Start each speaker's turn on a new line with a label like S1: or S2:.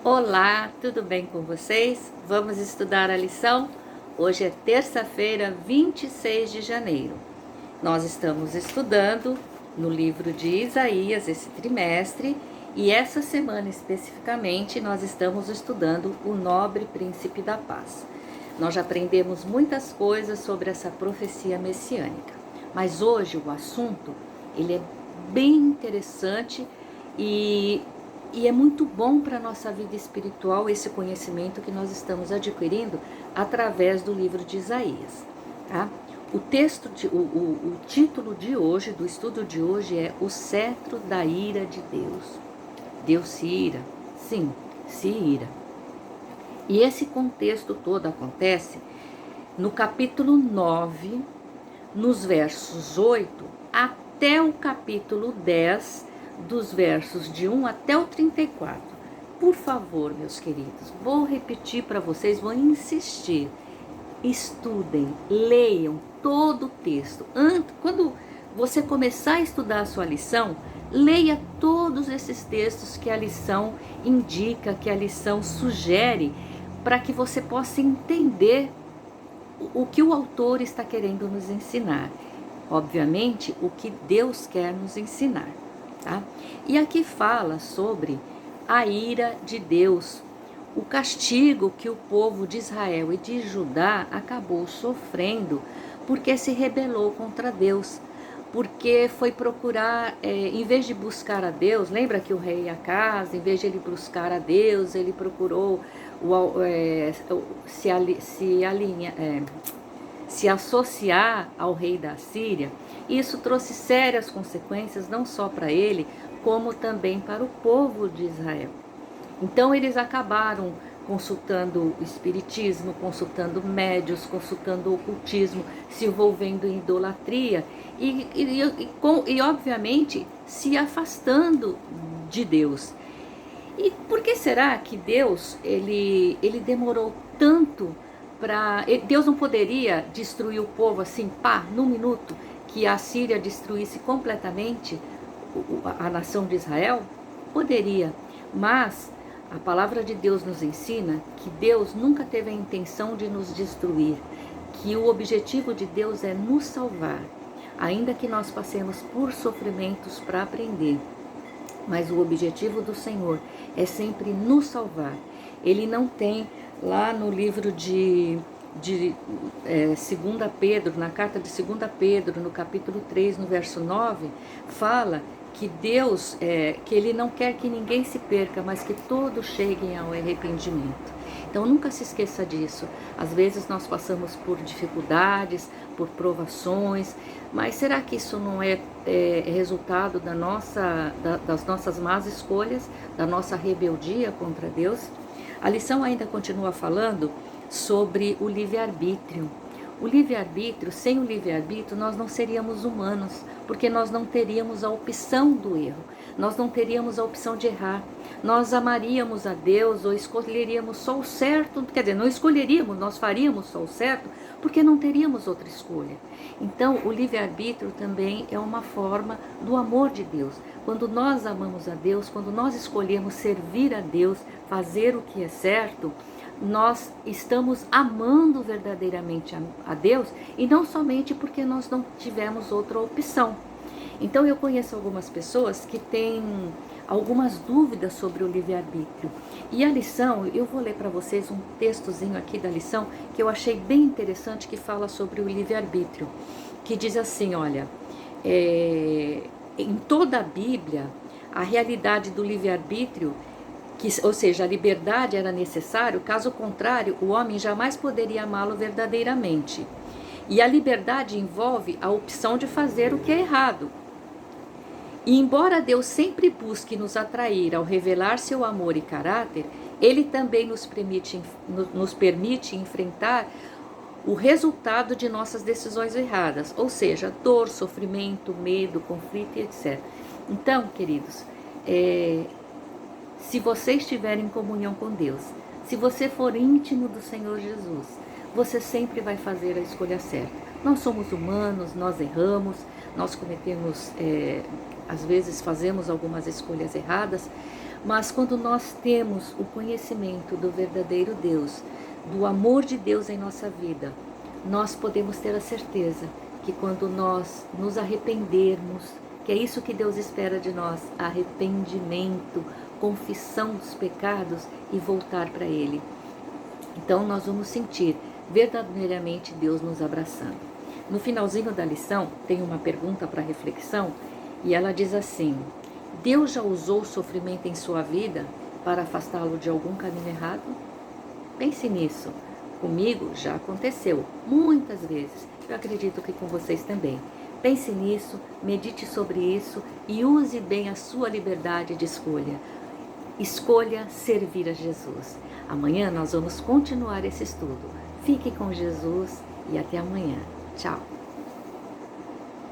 S1: Olá, tudo bem com vocês? Vamos estudar a lição? Hoje é terça-feira, 26 de janeiro. Nós estamos estudando no livro de Isaías esse trimestre e essa semana especificamente nós estamos estudando o Nobre Príncipe da Paz. Nós já aprendemos muitas coisas sobre essa profecia messiânica, mas hoje o assunto ele é bem interessante e é muito bom para a nossa vida espiritual esse conhecimento que nós estamos adquirindo através do livro de Isaías. Tá? O título de hoje, do estudo de hoje é O Cetro da Ira de Deus. Deus se ira? Sim, se ira. E esse contexto todo acontece no capítulo 9, nos versos 8 até o capítulo 10, dos versos de 1 até o 34. Por favor, meus queridos, vou repetir para vocês, vou insistir. Estudem, leiam todo o texto. Quando você começar a estudar a sua lição, leia todos esses textos que a lição indica, que a lição sugere, para que você possa entender o que o autor está querendo nos ensinar. Obviamente, o que Deus quer nos ensinar. Tá? E aqui fala sobre a ira de Deus, o castigo que o povo de Israel e de Judá acabou sofrendo porque se rebelou contra Deus, porque foi procurar, em vez de buscar a Deus, lembra que o rei Acaz, em vez de ele buscar a Deus, ele procurou se associar ao rei da Síria. Isso trouxe sérias consequências, não só para ele, como também para o povo de Israel. Então eles acabaram consultando o espiritismo, consultando médios, consultando o ocultismo, se envolvendo em idolatria e obviamente se afastando de Deus. E por que será que Deus ele demorou tanto para... Deus não poderia destruir o povo assim, num minuto, que a Síria destruísse completamente a nação de Israel? Poderia, mas a palavra de Deus nos ensina que Deus nunca teve a intenção de nos destruir, que o objetivo de Deus é nos salvar, ainda que nós passemos por sofrimentos para aprender. Mas o objetivo do Senhor é sempre nos salvar. Ele não tem, lá no livro de 2 Pedro, na carta de 2 Pedro, no capítulo 3, no verso 9, fala que Deus, que Ele não quer que ninguém se perca, mas que todos cheguem ao arrependimento. Então nunca se esqueça disso. Às vezes nós passamos por dificuldades, por provações, mas será que isso não é resultado das nossas más escolhas, da nossa rebeldia contra Deus? A lição ainda continua falando sobre o livre-arbítrio. O livre-arbítrio, sem o livre-arbítrio, nós não seríamos humanos, porque nós não teríamos a opção do erro, nós não teríamos a opção de errar. Nós amaríamos a Deus ou escolheríamos só o certo, quer dizer, não escolheríamos, nós faríamos só o certo, porque não teríamos outra escolha. Então, o livre-arbítrio também é uma forma do amor de Deus. Quando nós amamos a Deus, quando nós escolhemos servir a Deus, fazer o que é certo, nós estamos amando verdadeiramente a Deus e não somente porque nós não tivemos outra opção. Então eu conheço algumas pessoas que têm algumas dúvidas sobre o livre-arbítrio. E a lição, eu vou ler para vocês um textozinho aqui da lição que eu achei bem interessante, que fala sobre o livre-arbítrio, que diz assim, olha, em toda a Bíblia, a realidade do livre-arbítrio, ou seja, a liberdade era necessário, caso contrário, o homem jamais poderia amá-lo verdadeiramente. E a liberdade envolve a opção de fazer o que é errado. E embora Deus sempre busque nos atrair ao revelar seu amor e caráter, Ele também nos permite enfrentar o resultado de nossas decisões erradas, ou seja, dor, sofrimento, medo, conflito, etc. Então, queridos, se você estiver em comunhão com Deus, se você for íntimo do Senhor Jesus, você sempre vai fazer a escolha certa. Nós somos humanos, nós erramos, nós cometemos, às vezes fazemos algumas escolhas erradas, Mas quando nós temos o conhecimento do verdadeiro Deus, do amor de Deus em nossa vida, nós podemos ter a certeza que quando nós nos arrependermos, que é isso que Deus espera de nós, arrependimento, confissão dos pecados e voltar para Ele. Então nós vamos sentir verdadeiramente Deus nos abraçando. No finalzinho da lição tem uma pergunta para reflexão e ela diz assim: Deus já usou o sofrimento em sua vida para afastá-lo de algum caminho errado? Pense nisso. Comigo já aconteceu muitas vezes. Eu acredito que com vocês também. Pense nisso, medite sobre isso e use bem a sua liberdade de escolha. Escolha servir a Jesus. Amanhã nós vamos continuar esse estudo. Fique com Jesus e até amanhã. Tchau!